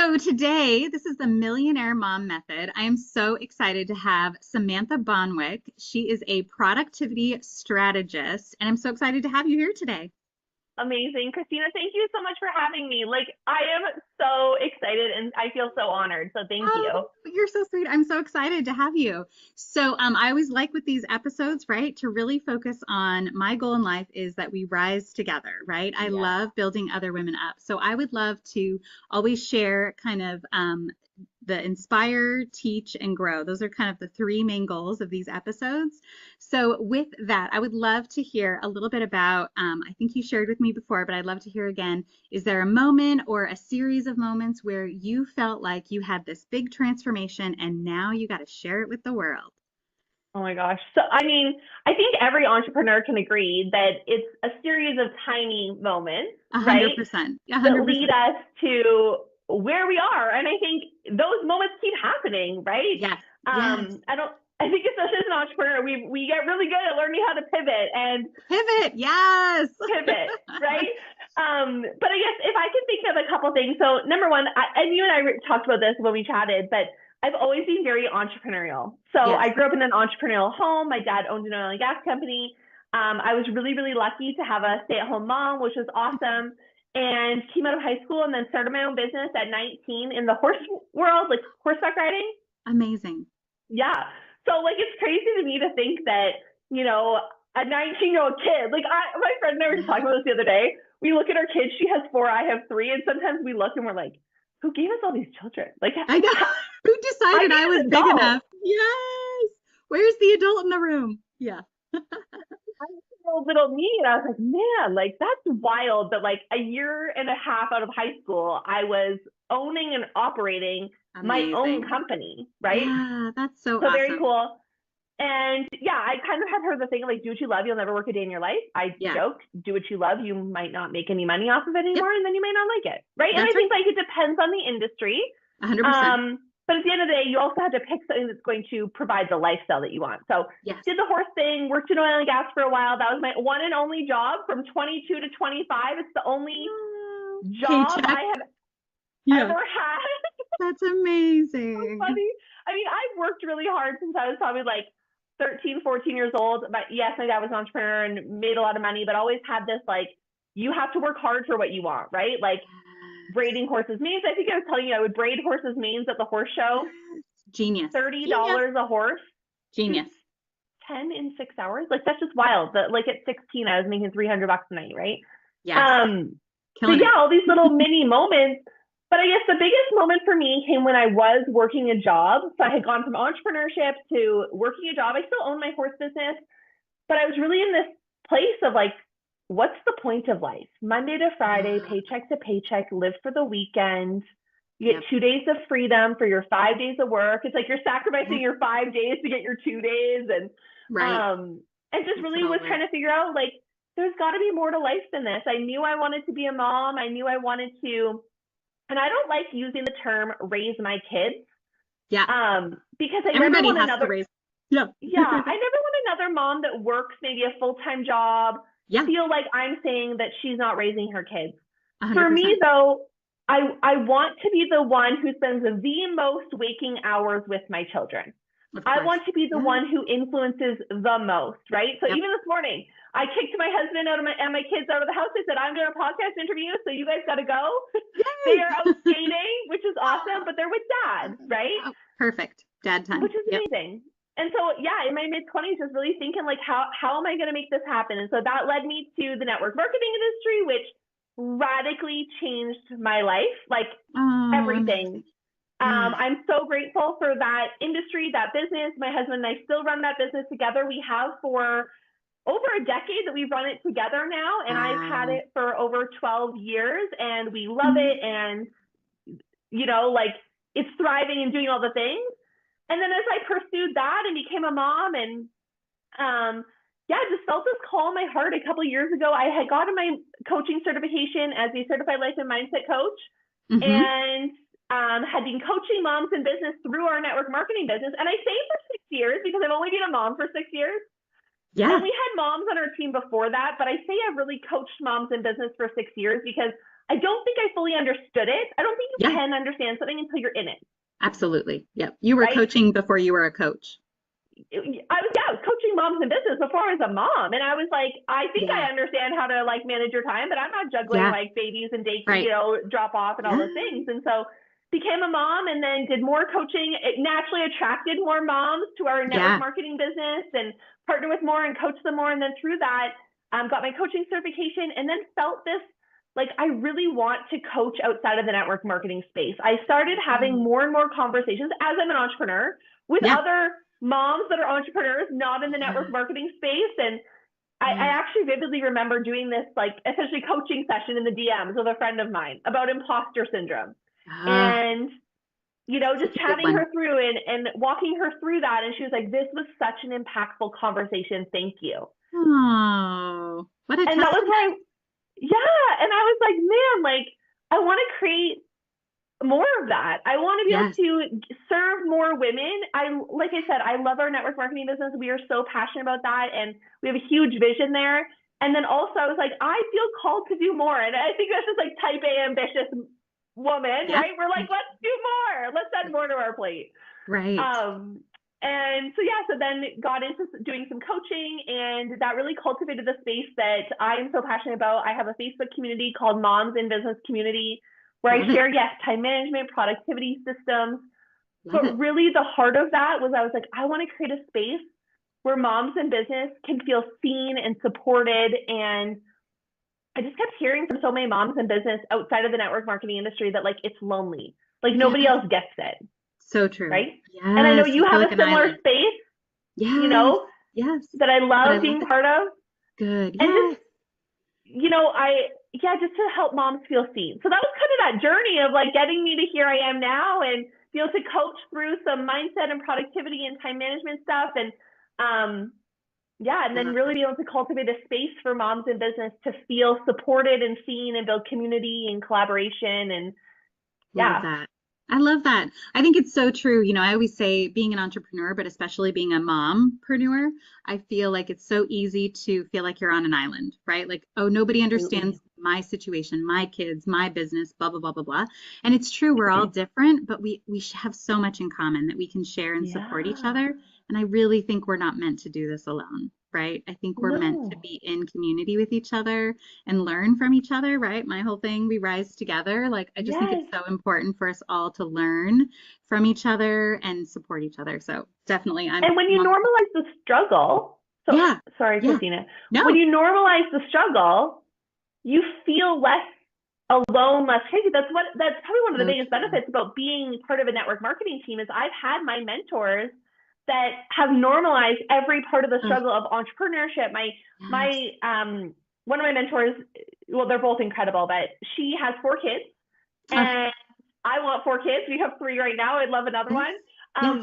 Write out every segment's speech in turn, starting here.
So today, this is the Millionaire Mom Method. I am so excited to have Samantha Bonwick. She is a productivity strategist, and I'm so excited to have you here today. Amazing. Kristina, thank you so much for having me. I am so excited and I feel so honored. So thank Oh, you. you're so sweet. I'm so excited to have you. So, I always like with these episodes, right, to really focus on my goal in life is that we rise together, right? I Yes. love building other women up. So, I would love to always share kind of the inspire, teach, and grow. Those are kind of the three main goals of these episodes. So, with that, I would love to hear a little bit about, I think you shared with me before, but I'd love to hear again. Is there a moment or a series of moments where you felt like you had this big transformation and now you got to share it with the world? Oh my gosh. I think every entrepreneur can agree that it's a series of tiny moments, A hundred right, percent. A that hundred lead percent. us to where we are. And I think those moments keep happening, right? Yes. Yes. I think especially as an entrepreneur, we get really good at learning how to pivot and Pivot. Yes. pivot, right? But I guess if I can think of a couple things. So number one, and you and I talked about this when we chatted, but I've always been very entrepreneurial. So Yes. I grew up in an entrepreneurial home. My dad owned an oil and gas company. I was really, really lucky to have a stay-at-home mom, which was awesome. And came out of high school and then started my own business at 19 in the horse world, like horseback riding. Amazing. Yeah. So it's crazy to me to think that, you know, a 19-year-old kid, my friend and I were just talking about this the other day. We look at our kids, she has four, I have three. And sometimes we look and we're like, who gave us all these children? I know. Who I decided I need was an big adult. enough? Yes. Where's the adult in the room? Yeah. I was a little me. And I was like, man, that's wild that a year and a half out of high school, I was owning and operating my own Amazing. company, right? Yeah, that's so So very awesome. cool. And yeah, I kind of have heard the thing do what you love, you'll never work a day in your life. I Yeah. joke, do what you love, you might not make any money off of it Yep. anymore, and then you may not like it, right? And I That's right. think it depends on the industry. 100%. But at the end of the day, you also have to pick something that's going to provide the lifestyle that you want. So Yes. did the horse thing, worked in oil and gas for a while. That was my one and only job from 22 to 25. It's the only Oh, job paycheck. I have Yeah. ever had. That's So amazing. funny. I've worked really hard since I was probably 13, 14 years old. But yes, my dad was an entrepreneur and made a lot of money, but always had this you have to work hard for what you want, right? Braiding horses' manes. I think I was telling you I would braid horses' manes at the horse show. Genius. Genius. $30 a horse. Genius. 10 in 6 hours. That's just wild. But at 16, I was making $300 a night, right? Yes. So Killing yeah, it. all these little mini moments. But I guess the biggest moment for me came when I was working a job. So I had gone from entrepreneurship to working a job. I still own my horse business, but I was really in this place of what's the point of life? Monday to Friday, paycheck to paycheck, live for the weekend. You get 2 days of freedom for your 5 days of work. It's like you're sacrificing your 5 days to get your 2 days. Right. And just really was trying to figure out there's got to be more to life than this. I knew I wanted to be a mom. I knew I wanted to, and I don't like using the term raise my kids. Yeah. Because I never Everybody want has to another, raise. Yeah. yeah, I never want another mom that works maybe a full-time job Yeah. feel like I'm saying that she's not raising her kids. For me 100%. though, I want to be the one who spends the most waking hours with my children. Of I course. want to be the Yeah. one who influences the most, right? So Yep. even this morning, I kicked my husband out of and my kids out of the house. I said, I'm doing a podcast interview, so you guys got to go. They Yay. are out skating, which is awesome, but they're with dad, right? Oh, perfect. Dad time. Which is Yep. amazing. And so, yeah, in my mid-20s, just really thinking how am I going to make this happen? And so that led me to the network marketing industry, which radically changed my life, Oh, everything. amazing. Yeah. I'm so grateful for that industry, that business. My husband and I still run that business together. We have for over a decade that we've run it together now, and I've had Wow. it for over 12 years, and we love it. And, it's thriving and doing all the things. And then as I pursued that and became a mom and yeah, just felt this call in my heart a couple of years ago. I had gotten my coaching certification as a certified life and mindset coach, Mm-hmm. and had been coaching moms in business through our network marketing business. And I say for 6 years because I've only been a mom for 6 years. Yeah. And we had moms on our team before that, but I say I've really coached moms in business for 6 years because I don't think I fully understood it. I don't think you Yeah, can understand something until you're in it, absolutely. Yep. You were right? coaching before you were a coach. I was coaching moms in business before I was a mom, and I was like, I think Yeah. I understand how to like manage your time, but I'm not juggling Yeah. like babies and daycare, Right. drop off and all Yeah. those things. And so became a mom and then did more coaching. It naturally attracted more moms to our network Yeah. marketing business and partnered with more and coached them more. And then through that, got my coaching certification and then felt this like I really want to coach outside of the network marketing space. I started having Mm. more and more conversations as I'm an entrepreneur with Yeah. other moms that are entrepreneurs, not in the network Yeah. marketing space. And I Yeah. actually vividly remember doing this like essentially coaching session in the DMs with a friend of mine about imposter syndrome. Ah, And, just such a good chatting one. her through and walking her through that. And she was like, this was such an impactful conversation. Thank you. Oh, what a And that was testament. where yeah. And I was like, man, like, I want to create more of that. I want to be able Yes. to serve more women. Like I said, I love our network marketing business. We are so passionate about that and we have a huge vision there. And then also I was like, I feel called to do more. And I think that's just like type A ambitious woman, Yeah. right? We're like, let's do more. Let's add more to our plate. Right. Um, and so, yeah, so then got into doing some coaching and that really cultivated the space that I am so passionate about. I have a Facebook community called Moms in Business Community where I Love it. share, yes, time management, productivity systems. Love But it. really the heart of that was I was like, I want to create a space where moms in business can feel seen and supported. And I just kept hearing from so many moms in business outside of the network marketing industry that like it's lonely. Like nobody Yes. else gets it, So true. right? And I know Yes. You you feel have like a an similar island. space, you Yes. know, Yes. that I But I love love being it. part of. Good. And just, Yes. just to help moms feel seen. So that was kind of that journey of like getting me to here I am now and be able to coach through some mindset and productivity and time management stuff. And and I then love really that. be able to cultivate a space for moms in business to feel supported and seen and build community and collaboration. And Love yeah, that. I love that. I think it's so true. I always say being an entrepreneur, but especially being a mompreneur, I feel like it's so easy to feel like you're on an island, right? Like, oh, nobody absolutely. understands my situation, my kids, my business, blah, blah, blah, blah, blah. And it's true, we're all different, but we have so much in common that we can share and support each Yeah. other. And I really think we're not meant to do this alone, right? I think we're meant to No. be in community with each other and learn from each other, right? My whole thing, we rise together. Like, I just think Yes. it's so important for us all to learn from each other and support each other. So definitely, And when you normalize the struggle, so yeah, sorry, yeah, Kristina, when no, you normalize the struggle, you feel less alone, less crazy. That's probably one of the so biggest true. benefits about being part of a network marketing team is I've had my mentors that have normalized every part of the Oh, struggle of entrepreneurship. yes. My one of my mentors, well, they're both incredible, but she has 4 kids Oh, and I want 4 kids. We have 3 right now. I'd love another yes, one.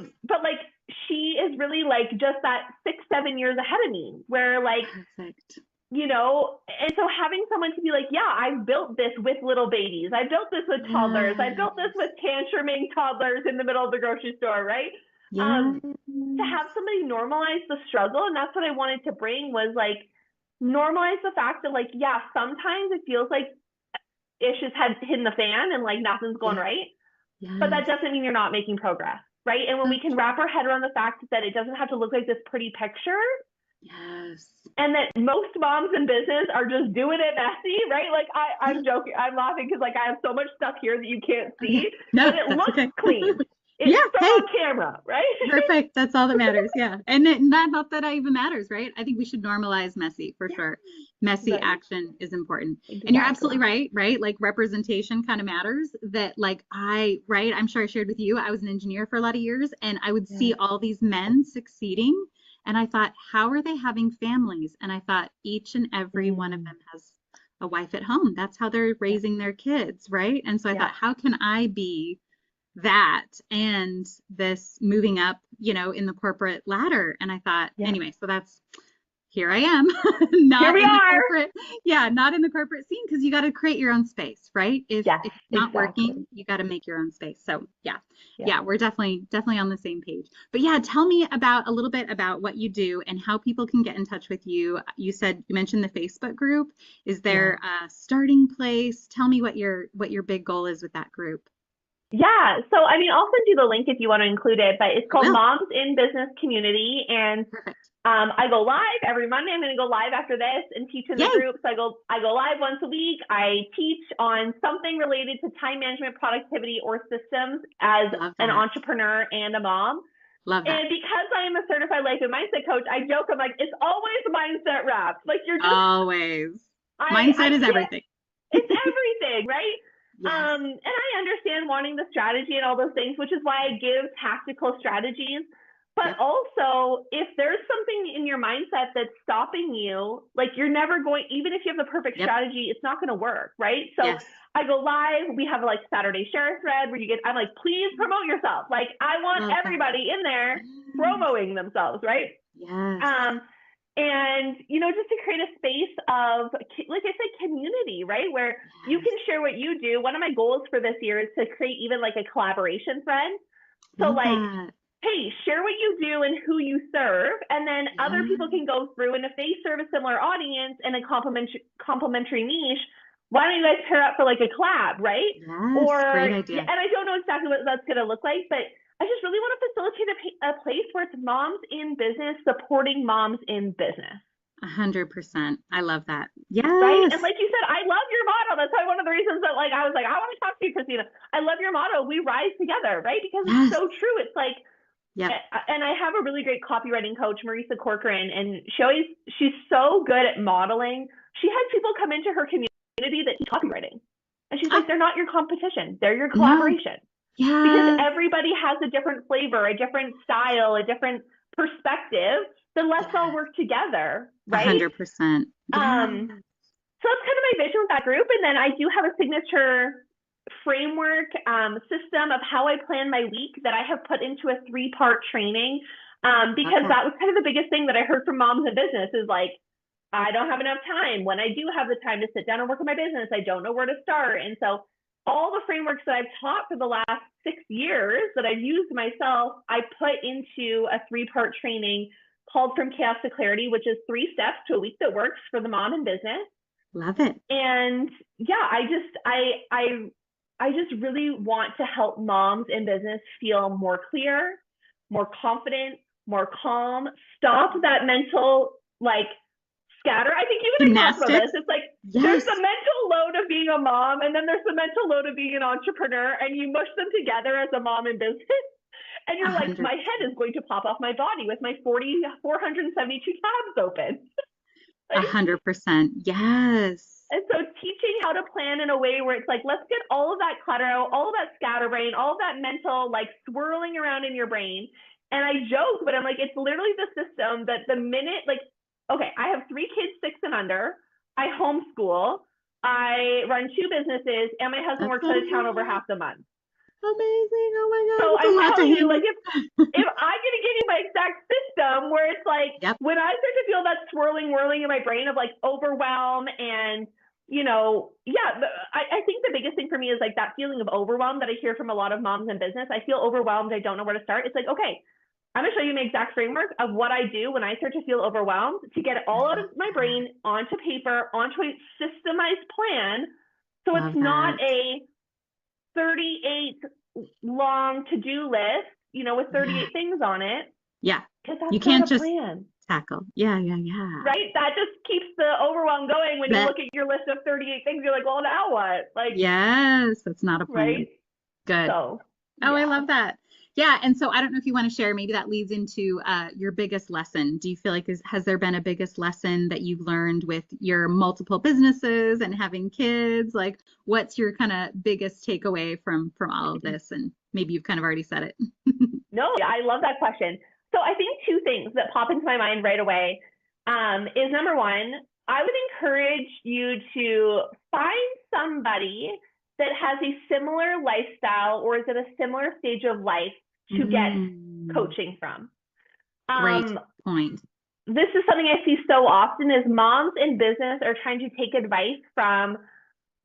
yes. But like she is really like just that 6-7 years ahead of me where like Perfect. and so having someone to be like, yeah, I've built this with little babies. I built this with toddlers. I built this Yes, with tantruming toddlers in the middle of the grocery store, right? yes, To have somebody normalize the struggle. And that's what I wanted to bring was like, normalize the fact that like, yeah, sometimes it feels like ish has had hit the fan and like nothing's going yes, right. But that yes. doesn't mean you're not making progress, right? And when So we can wrap our head around the fact that it doesn't have to look like this pretty picture, yes. and that most moms in business are just doing it messy, right? Like I'm Yeah. joking, I'm laughing because like I have so much stuff here that you can't Okay. see, but No, it that's looks okay. clean. It's Yeah. so Hey, on camera, right? perfect. That's all that matters. Yeah. And not that even matters, right? I think we should normalize messy for Yeah, sure. Messy right. action is important. And you're absolutely Exactly. right, right? Like representation kind of matters that like right? I'm sure I shared with you, I was an engineer for a lot of years and I would see Yes. all these men succeeding and I thought, how are they having families? And I thought each and every one of Mm. them has a wife at home. That's how they're Yeah. raising their kids, right? And so I Yeah. thought, how can I be that and this moving up, in the corporate ladder. And I thought, Yeah. anyway, so that's here I am, Here not we in the are. corporate, yeah, not in the corporate scene, because you got to create your own space, right? Yes, If it's not exactly. working, you got to make your own space. So yeah, Yeah. yeah, we're definitely on the same page. But yeah, tell me about a little bit about what you do and how people can get in touch with you. You mentioned the Facebook group. Is Yeah. there a starting place? Tell me what your big goal is with that group. Yeah. So, I mean, I'll send you the link if you want to include it, but it's I called will. Moms in Business Community. And Perfect. I go live every Monday. I'm going to go live after this and teach in the Yay. group. So I go live once a week. I teach on something related to time management, productivity, or systems as Love an that. entrepreneur and a mom. Love that. And because I am a certified life and mindset coach, I joke, I'm like, it's always mindset wrapped. Like you're just, Always. I Mindset is can't, everything. it's everything, right? Yes. And I understand wanting the strategy and all those things, which is why I give tactical strategies. But Yep. also, if there's something in your mindset that's stopping you, like you're never going, even if you have the perfect Yep. strategy, it's not going to work, right? So Yes. I go live. We have a like Saturday share thread where I'm like, please promote yourself. Like I want Love that. everybody in there Yes. promoting themselves, right? Yes. And just to create a space of, like I said, community, right, where you Yes. can share what you do. One of my goals for this year is to create even like a collaboration thread. So Love like, that. hey, share what you do and who you serve, and then other people Yes. can go through, and if they serve a similar audience and a complementary niche, why don't you guys pair up for like a collab, right? Yes. Or, Great yeah, idea. and I don't know exactly what that's going to look like, but I just really want to facilitate a place where it's moms in business supporting moms in business. 100%. I love that. Right. And Yes. like you said, I love your motto. That's why one of the reasons that like I was like, I want to talk to you, Kristina. I love your motto. We rise together, right? Because it's Yes. so true. It's like, Yep. and I have a really great copywriting coach, Marisa Corcoran, and she's so good at modeling. She has people come into her community that teach copywriting. And she's Ah, like, they're not your competition. They're your no. collaboration. Because Yes. everybody has a different flavor, a different style, a different perspective. Then let's all Yes. work together, right? 100%. Yes. So that's kind of my vision with that group. And then I do have a signature framework system of how I plan my week that I have put into a 3-part training, Love because that. that was kind of the biggest thing that I heard from moms in business is like, I don't have enough time. When I do have the time to sit down and work on my business, I don't know where to start. And so all the frameworks that I've taught for the last 6 years that I've used myself, I put into a 3-part training called From Chaos to Clarity, which is 3 steps to a week that works for the mom in business. Love it. And yeah, I just really want to help moms in business feel more clear, more confident, more calm, stop that mental like scatter. I think you and I talked about this. Gymnastics. It's like there's the Yes. mental load of being a mom, and then there's the mental load of being an entrepreneur, and you mush them together as a mom in business. And you're like, my head 100%. is going to pop off my body with my 472 tabs open. A Right? 100%. Yes. And so teaching how to plan in a way where it's like, let's get all of that clutter out, all of that scatterbrain, all of that mental like swirling around in your brain. And I joke, but I'm like, it's literally the system that the minute, like, okay, I have 3 kids, 6 and under. I homeschool. I run 2 businesses, and my husband That's works out of town over amazing. half the month. Amazing. Oh my God. So That's a I'm lot to telling you, like, handle. if I'm gonna give you my exact system where it's like Yep. when I start to feel that swirling, whirling in my brain of like overwhelm and yeah, I think the biggest thing for me is like that feeling of overwhelm that I hear from a lot of moms in business. I feel overwhelmed. I don't know where to start. It's like, okay, I'm gonna show you my exact framework of what I do when I start to feel overwhelmed to get it all out of my brain onto paper, onto a systemized plan. So it's Love not that. a 38 long to-do list, with Yeah. 38 things on it, Yeah. because You that's not can't a just plan, tackle. Yeah. Yeah. Yeah. right? That just keeps the overwhelm going. When you That, look at your list of 38 things, you're like, well, now what? Like, yes. That's not a plan. right? Good. So, Oh, I yeah. love that. Yeah. And so I don't know if you want to share, maybe that leads into your biggest lesson. Do you feel like has there been a biggest lesson that you've learned with your multiple businesses and having kids? Like, what's your kind of biggest takeaway from all of this? And maybe you've kind of already said it. No, I love that question. So I think 2 things that pop into my mind right away is number one, I would encourage you to find somebody that has a similar lifestyle or is at a similar stage of life to get Mm, coaching from. great Um, point. this is something I see so often is moms in business are trying to take advice from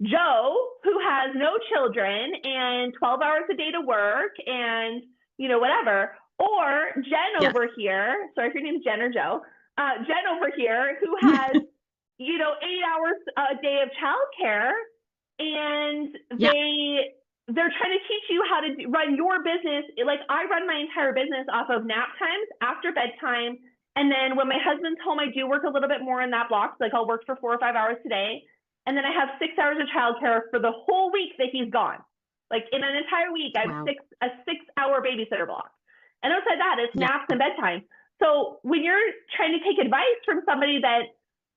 Joe, who has no children and 12 hours a day to work and, whatever, or Jen Yes. over here. Sorry if your name's Jen or Joe. Jen over here who has, 8 hours a day of childcare, and Yeah. they're trying to teach you how to run your business. Like I run my entire business off of nap times, after bedtime, and then when my husband's home, I do work a little bit more in that block. Like I'll work for 4 or 5 hours today. And then I have 6 hours of childcare for the whole week that he's gone. Like in an entire week, I have a 6-hour babysitter block. And outside that, it's Yeah. naps and bedtime. So when you're trying to take advice from somebody that,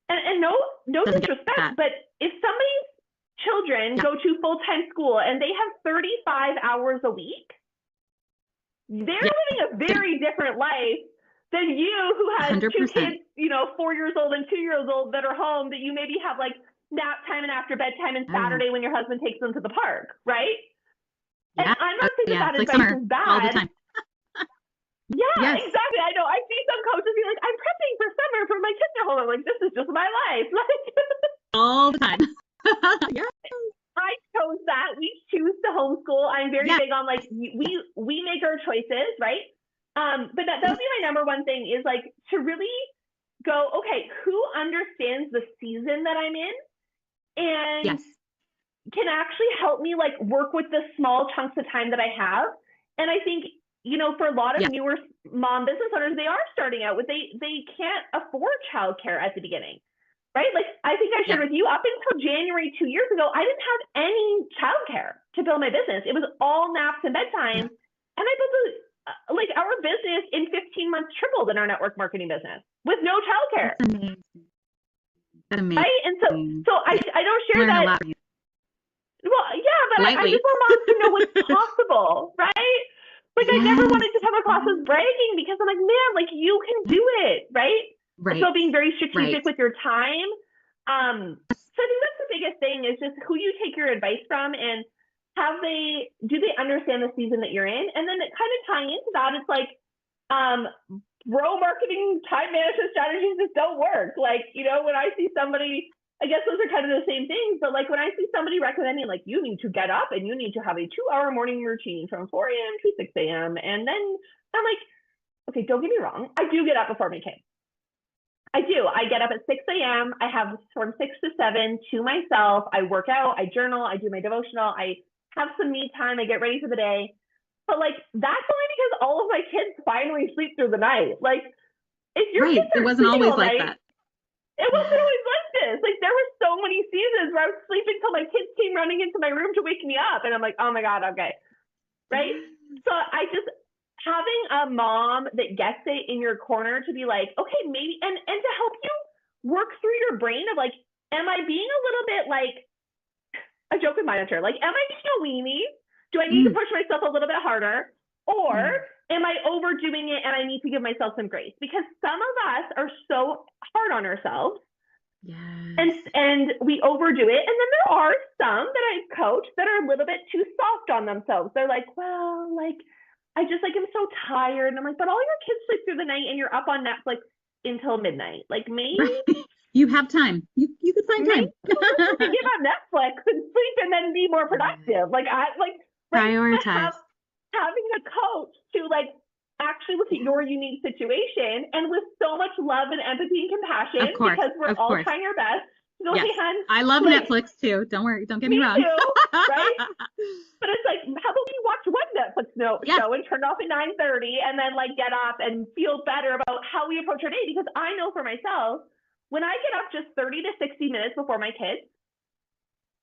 and no disrespect, but if somebody's children go to full-time school and they have 35 hours a week, they're living a very different life than you, who has 100%. 2 kids, 4 years old and 2 years old that are home, that you maybe have like nap time and after bedtime and Saturday when your husband takes them to the park, right? Yeah. And I'm not saying that It's advice like is bad. all the time. Yeah, exactly. I know. I see some coaches be like, I'm prepping for summer for my kids at home. I'm like, this is just my life. Like all the time. Yeah. I chose that. We choose to homeschool. I'm very big on like we make our choices, right? But that would be my number one thing, is like to really go, okay, who understands the season that I'm in and can actually help me like work with the small chunks of time that I have. And I think, for a lot of newer mom business owners, they are starting out with, they can't afford childcare at the beginning, right? Like I think I shared with you, up until January 2 years ago, I didn't have any childcare to build my business. It was all naps and bedtime. And I built our business in 15 months tripled in our network marketing business with no childcare. That's amazing. That's amazing. Right? And so I don't share that. Well, yeah, but I just want moms to know what's possible, right? Like I never wanted to come across as bragging, because I'm like, man, like you can do it, right? Right. So being very strategic with your time. So I think that's the biggest thing, is just who you take your advice from, and do they understand the season that you're in? And then it kind of tying into that, it's like, bro marketing time management strategies just don't work. Like, when I see somebody, I guess those are kind of the same things, but like when I see somebody recommending, like, you need to get up and you need to have a 2-hour morning routine from 4 a.m. to 6 a.m. And then I'm like, okay, don't get me wrong. I do get up before my kids. I do. I get up at 6 a.m. I have from 6 to 7 to myself. I work out, I journal, I do my devotional, I have some me time, I get ready for the day. But like, that's only because all of my kids finally sleep through the night. Like, if your kids it wasn't always like that. It wasn't always like this. Like, there were so many seasons where I was sleeping until my kids came running into my room to wake me up. And I'm like, oh my God, okay. Right? So having a mom that gets it in your corner to be like, okay, maybe, and to help you work through your brain of like, am I being a little bit like a joke with my mentor? Like, am I being a weenie? Do I need to push myself a little bit harder? Or am I overdoing it and I need to give myself some grace? Because some of us are so hard on ourselves. And we overdo it. And then there are some that I've coached that are a little bit too soft on themselves. They're like, well, like, I just like, I'm so tired. And I'm like, but all your kids sleep through the night and you're up on Netflix until midnight. Like, maybe you have time. You could find time. Give up Netflix and sleep and then be more productive. Like, prioritize. Having a coach to like actually look at your unique situation, and with so much love and empathy and compassion, because we're all trying our best. So, hey, hun, I love Netflix too. Don't worry. Don't get me wrong. Too, right? But it's like, how about we watch one Netflix show and turn it off at 9:30 and then like get up and feel better about how we approach our day? Because I know for myself, when I get up just 30 to 60 minutes before my kids,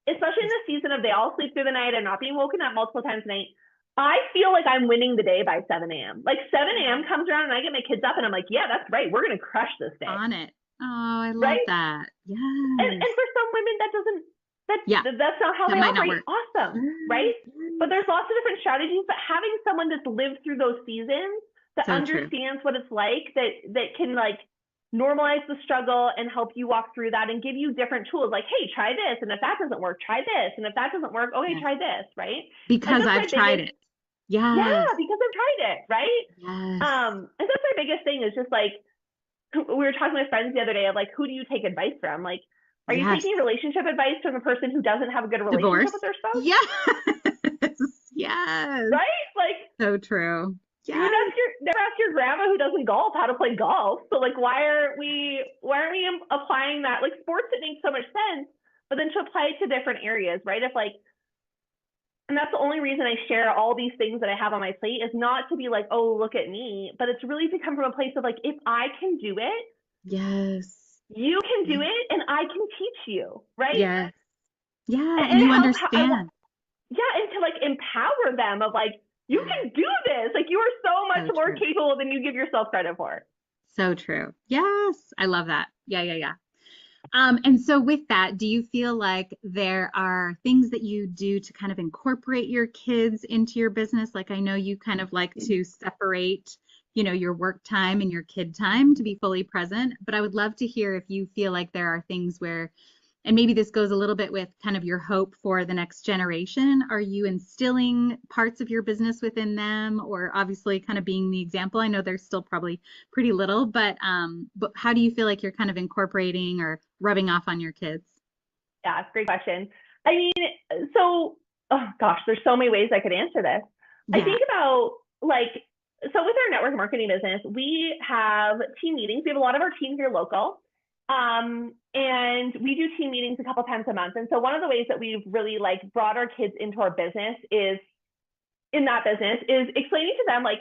especially in the season of they all sleep through the night and not being woken up multiple times a night, I feel like I'm winning the day by 7 a.m. Like 7 a.m. comes around and I get my kids up and I'm like, yeah, that's right. We're going to crush this day. On it. Oh, I love that. Yeah. And for some women, that's not how they operate. Awesome. Right? But there's lots of different strategies, but having someone that's lived through those seasons, that understands what it's like, that can like normalize the struggle and help you walk through that and give you different tools, like, hey, try this. And if that doesn't work, try this. And if that doesn't work, okay, try this. Right? Because I've tried it. Yeah, because I've tried it, right? Yes. And that's my biggest thing, is just like, we were talking with friends the other day of like, who do you take advice from? Like, are you Yes. taking relationship advice from a person who doesn't have a good relationship Divorce. with their spouse? Yes. Yes. Right? Like, So true. you Yes. never ask your grandma who doesn't golf how to play golf. So like, why aren't we applying that? Like sports, it makes so much sense, but then to apply it to different areas, right? If like, and that's the only reason I share all these things that I have on my plate is not to be like, oh, look at me, but it's really to come from a place of like, if I can do it, Yes. you can do Yes. it, and I can teach you, right? Yes. Yeah. And And you help. understand. Yeah, and to like empower them of like, you Yeah. can do this. Like you are so So much more true. capable than you give yourself credit for. So true. Yes. I love that. Yeah. Yeah. Yeah. And so with that, do you feel like there are things that you do to kind of incorporate your kids into your business? Like I know you kind of like to separate, your work time and your kid time to be fully present, but I would love to hear if you feel like there are things where, and maybe this goes a little bit with kind of your hope for the next generation. Are you instilling parts of your business within them, or obviously kind of being the example? I know they're still probably pretty little, but how do you feel like you're kind of incorporating or rubbing off on your kids? Yeah, great question. I mean, so, oh gosh, there's so many ways I could answer this. I Yeah. think about like, so with our network marketing business, we have team meetings. We have a lot of our team here local. And we do team meetings a couple times a month. And so one of the ways that we've really like brought our kids into our business is explaining to them like,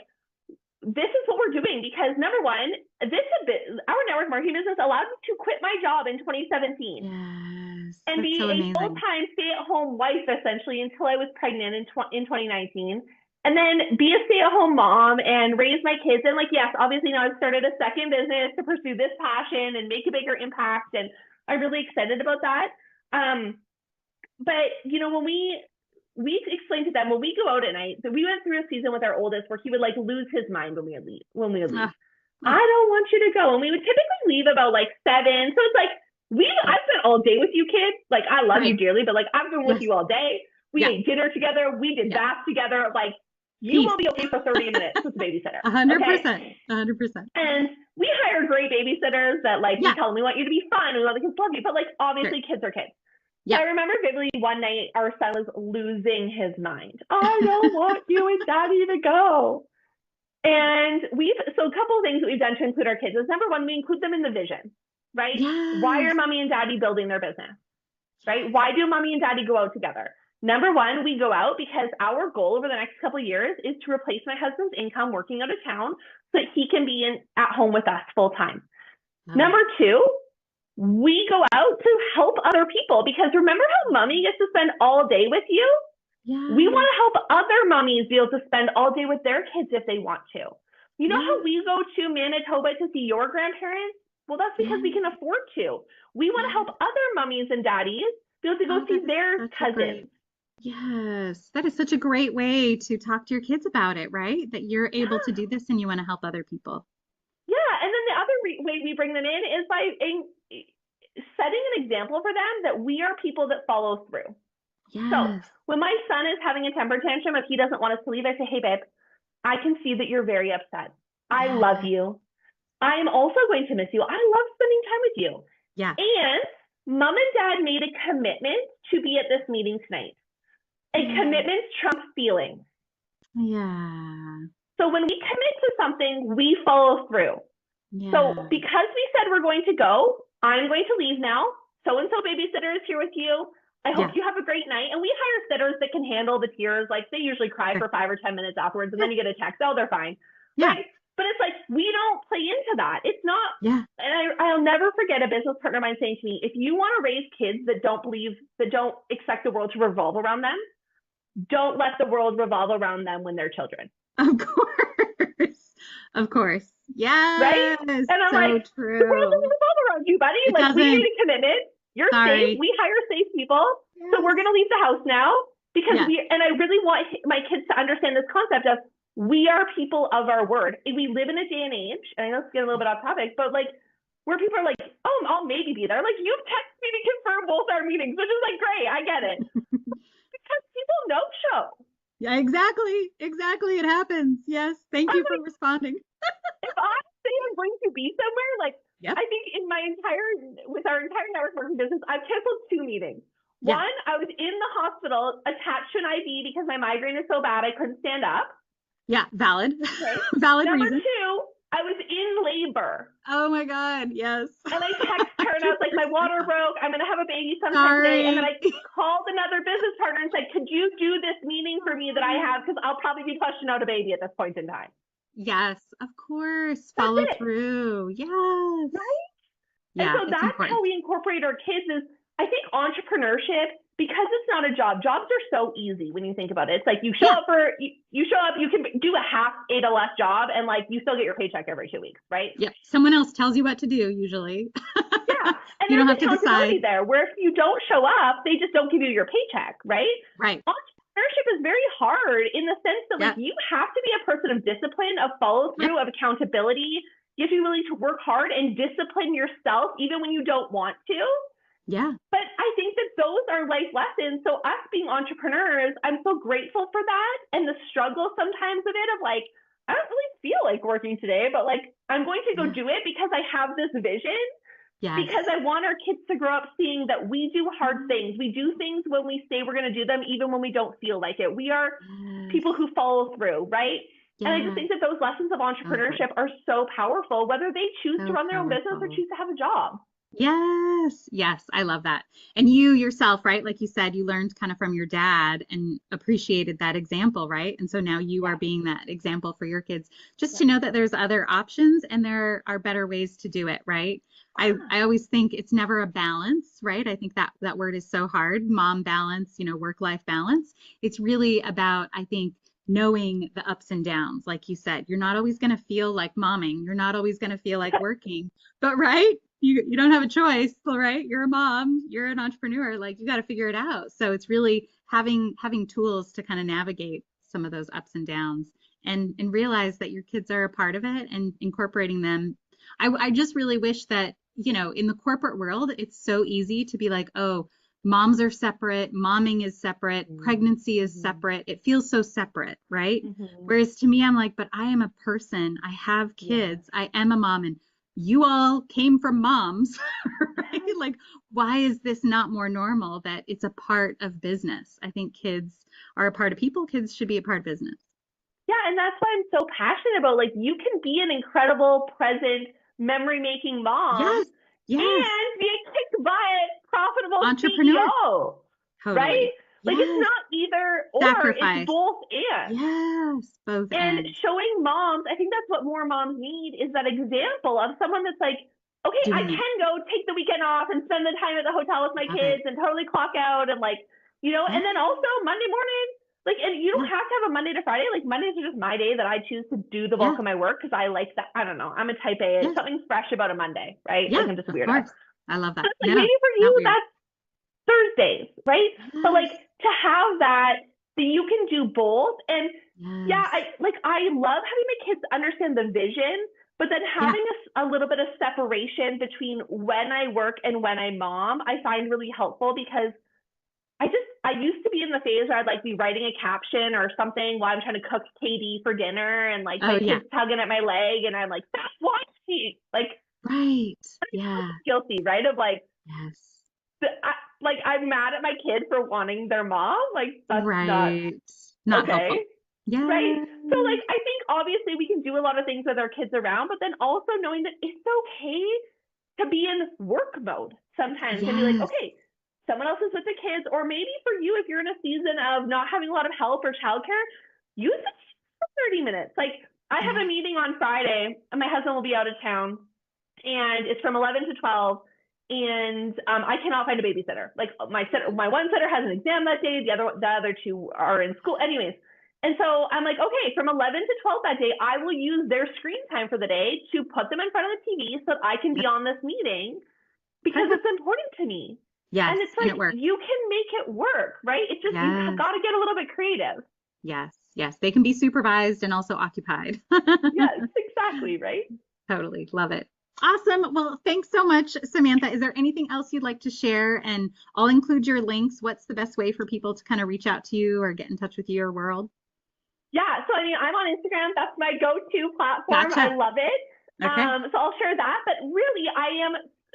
this is what we're doing because number one, our network marketing business allowed me to quit my job in 2017 Yes. and That's be so a amazing. full-time stay-at-home wife essentially until I was pregnant in 2019. And then be a stay-at-home mom and raise my kids. And like, yes, obviously now I've started a second business to pursue this passion and make a bigger impact. And I'm really excited about that. But when we explained to them when we go out at night, so we went through a season with our oldest where he would like lose his mind when we would leave. Ah, I ah, don't want you to go. And we would typically leave about like 7. So it's like yeah. I spent all day with you kids. Like I love you Right. dearly, but like I've been with Yes. you all day. We Yeah. ate dinner together. We did Yeah. baths together. Like you Peace. will be okay for 30 minutes with the babysitter. A hundred Okay. percent. 100%. And we hire great babysitters that like we Yeah. tell them we want you to be fun. We want the kids to love you. But like Sure. obviously kids are kids. So Yeah. I remember vividly one night our son was losing his mind. I don't want you and daddy to go. And so a couple of things that we've done to include our kids is number one, we include them in the vision, right? Why are Yes. mommy and daddy building their business, right? Why do mommy and daddy go out together? Number one, we go out because our goal over the next couple of years is to replace my husband's income working out of town so that he can be at home with us full time. Love Number it. two, we go out to help other people because remember how mommy gets to spend all day with you? We want Yeah. to help other mummies be able to spend all day with their kids if they want to. You know Yeah. how we go to Manitoba to see your grandparents? Well, that's because we Yeah. can afford to. We want to Yeah. help other mummies and daddies be able to go Oh, see that is their such a cousins. great. Yes. That is such a great way to talk to your kids about it, right? That you're able to Yeah. do this and you want to help other people. Yeah. And then the other way we bring them in is by setting an example for them that we are people that follow through. So Yes. when my son is having a temper tantrum, if he doesn't want us to leave, I say, hey, babe, I can see that you're very upset. I love Yeah. you. I am also going to miss you. I love spending time with you. Yeah. And mom and dad made a commitment to be at this meeting tonight. A Yeah. commitment trumps feelings. Yeah. So when we commit to something, we follow through. So Yeah. because we said we're going to go, I'm going to leave now. So-and-so babysitter is here with you. I hope Yeah. you have a great night. And we hire sitters that can handle the tears. Like they usually cry Sure. for 5 or 10 minutes afterwards. And Yeah. then you get a text, oh, they're fine. Yeah. Right? But it's like, we don't play into that. It's not, Yeah. and I'll never forget a business partner of mine saying to me, if you want to raise kids that don't expect the world to revolve around them, don't let the world revolve around them when they're children. Of course. Of course. Right? Yes. And I'm So like, the world doesn't true. revolve around you, buddy. It Like we made doesn't. a commitment. You're safe. Sorry. We hire safe people. So we're Yes. going to leave the house now because Yeah. and I really want my kids to understand this concept of we are people of our word. We live in a day and age, and I know it's getting a little bit off topic, but like where people are like, oh, I'll maybe be there. Like you've texted me to confirm both our meetings, which is like, great. I get it. Because people no show. Yeah, exactly. Exactly. It happens. Yes. Thank I'm you for like, responding. if I say I'm going to be somewhere, like Yep. I think with our entire network marketing business, I've canceled 2 meetings. Yeah. One, I was in the hospital attached to an IV because my migraine is so bad I couldn't stand up. Yeah. Valid. Okay. Valid Number reason. 2, I was in labor. Oh my God. Yes. And I texted her and I was like, my water broke. I'm going to have a baby sometime today. And then Sorry. I called another business partner and said, could you do this meeting for me that I have? Because I'll probably be pushing out a baby at this point in time. Yes, of course. That's Follow it. through. Yes. Right? And Yeah, so it's that's important. how we incorporate our kids is, I think entrepreneurship, because it's not a job, jobs are so easy when you think about it. It's like you show Yeah. up, you can do a half AWS job and like you still get your paycheck every 2 weeks, right? Yep. Someone else tells you what to do usually. Yeah. And You don't there's have to accountability decide. there where if you don't show up, they just don't give you your paycheck, right? Right. Entrepreneurship is very hard in the sense that like Yeah. you have to be a person of discipline, of follow Yep. through, of accountability. You have to be willing to work hard and discipline yourself even when you don't want to. Yeah. But I think that those are life lessons. So us being entrepreneurs, I'm so grateful for that. And the struggle sometimes of it of like, I don't really feel like working today, but like I'm going to go Yeah. do it because I have this vision. Yes. Because I want our kids to grow up seeing that we do hard things. We do things when we say we're going to do them, even when we don't feel like it. We are Yes. people who follow through, right? And I just Yeah. think that those lessons of entrepreneurship are so powerful, whether they choose to So run their own business or powerful. choose to have a job. Yes, yes, I love that. And you yourself, right? Like you said, you learned kind of from your dad and appreciated that example, right? And so now you are being that example for your kids, just to know that there's other options and there are better ways to do it, right? I always think it's never a balance, right? I think that word is so hard, mom balance, work-life balance. It's really about, I think, knowing the ups and downs. Like you said, you're not always going to feel like momming. You're not always going to feel like working, but right? You don't have a choice, right? You're a mom, you're an entrepreneur, like you got to figure it out. So it's really having tools to kind of navigate some of those ups and downs and realize that your kids are a part of it and incorporating them. I just really wish that, in the corporate world, it's so easy to be like, oh, moms are separate, momming is separate, pregnancy is separate. It feels so separate, right? Whereas to me, I'm like, but I am a person, I have kids, I am a mom, and you all came from moms, right? Like, why is this not more normal that it's a part of business? I think kids are a part of people. Kids should be a part of business. Yeah, and that's why I'm so passionate about like you can be an incredible, present, memory-making mom Yes, yes. and be a kick-butt, profitable Entrepreneur. CEO, right? Totally. Like it's Yes. not either or, it's Sacrifice. both and. Yes, both And ends. showing moms, I think that's what more moms need is that example of someone that's like, okay, I Doing it. can go take the weekend off and spend the time at the hotel with my Love it. kids and totally clock out and like, and then Yes. also Monday morning, like, and you don't Yeah. have to have a Monday to Friday. Like Mondays are just my day that I choose to do the bulk Yeah. of my work because I like that. I don't know. I'm a type A. Yes. Something's fresh about a Monday, right? Yeah. Like I'm just a Of weirdo. course. I love So that. it's like No, maybe for you not weird. that's Thursdays, right? But like Yes. to have that you can do both. And yeah, Yes. I love having my kids understand the vision, but then Yeah. having a little bit of separation between when I work and when I mom, I find really helpful because I used to be in the phase where I'd like be writing a caption or something while I'm trying to cook Katie for dinner and like my Oh, yeah. kid's tugging at my leg and I'm like, stop watching. Like Right. I Yeah. feel guilty, right? Of like Yes. like I'm mad at my kid for wanting their mom. Like that's not Right. Not helpful. okay. Right. Yes. So like I think obviously we can do a lot of things with our kids around, but then also knowing that it's okay to be in work mode sometimes and be like, Yes. okay, someone else is with the kids, or maybe for you, if you're in a season of not having a lot of help or childcare, use it for 30 minutes. Like I have a Yeah. meeting on Friday and my husband will be out of town and it's from 11 to 12 and I cannot find a babysitter. Like my one sitter has an exam that day. The other two are in school anyways. And so I'm like, okay, from 11 to 12 that day, I will use their screen time for the day to put them in front of the TV so that I can be Yep. on this meeting because Perfect. it's important to me. Yes. And it's And like, it works. you can make it work, right? It's just, you Yes. got to get a little bit creative. Yes. Yes. They can be supervised and also occupied. Yes, exactly, right? Totally. Love it. Awesome. Well, thanks so much, Samantha. Is there anything else you'd like to share? And I'll include your links. What's the best way for people to kind of reach out to you or get in touch with your world? Yeah, so I mean, I'm on Instagram. That's my go-to platform. Gotcha. I love it. Okay. So I'll share that. But really,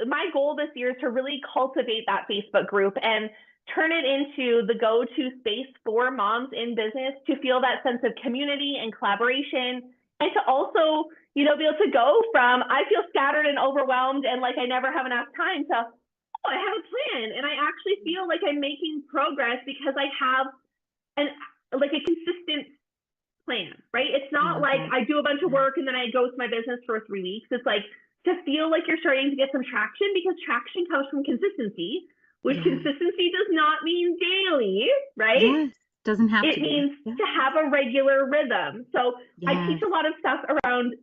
my goal this year is to really cultivate that Facebook group and turn it into the go-to space for moms in business to feel that sense of community and collaboration, and to also, be able to go from I feel scattered and overwhelmed and like I never have enough time to, oh, I have a plan and I actually feel like I'm making progress because I have an like a consistent plan, right? It's I not love like that. I do a bunch of Yeah. work and then I go to my business for 3 weeks. It's like to feel like you're starting to get some traction, because traction comes from consistency, which Yeah. consistency does not mean daily, right? Yes. Doesn't have It to be. means Yeah. to have a regular rhythm. So I teach Yes. a lot of stuff around,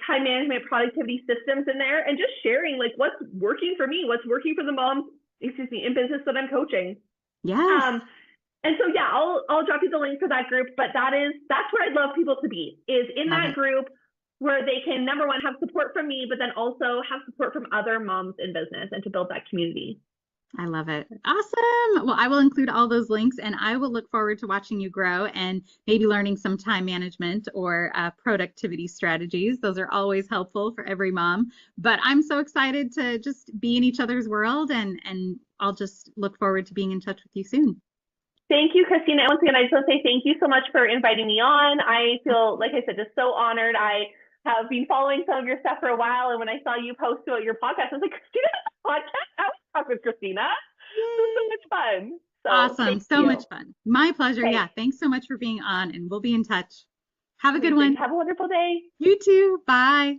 time management, productivity systems in there, and just sharing like what's working for me, what's working for the moms, in business that I'm coaching. Yes. Um, and so yeah, I'll drop you the link for that group. But that's where I'd love people to be, is in Love that it. group where they can, number one, have support from me, but then also have support from other moms in business and to build that community. I love it. Awesome. Well, I will include all those links and I will look forward to watching you grow and maybe learning some time management or productivity strategies. Those are always helpful for every mom. But I'm so excited to just be in each other's world, and I'll just look forward to being in touch with you soon. Thank you, Kristina. And once again, I just want to say thank you so much for inviting me on. I feel, like I said, just so honored. I have been following some of your stuff for a while, and when I saw you post about your podcast, I was like, Kristina has a podcast? I want to talk with Kristina. This is so Yay. much fun. So Awesome. thank So much you. fun. My pleasure. Okay, Yeah. Thanks so much for being on, and we'll be in touch. Have a good amazing. one. Have a wonderful day. You too. Bye.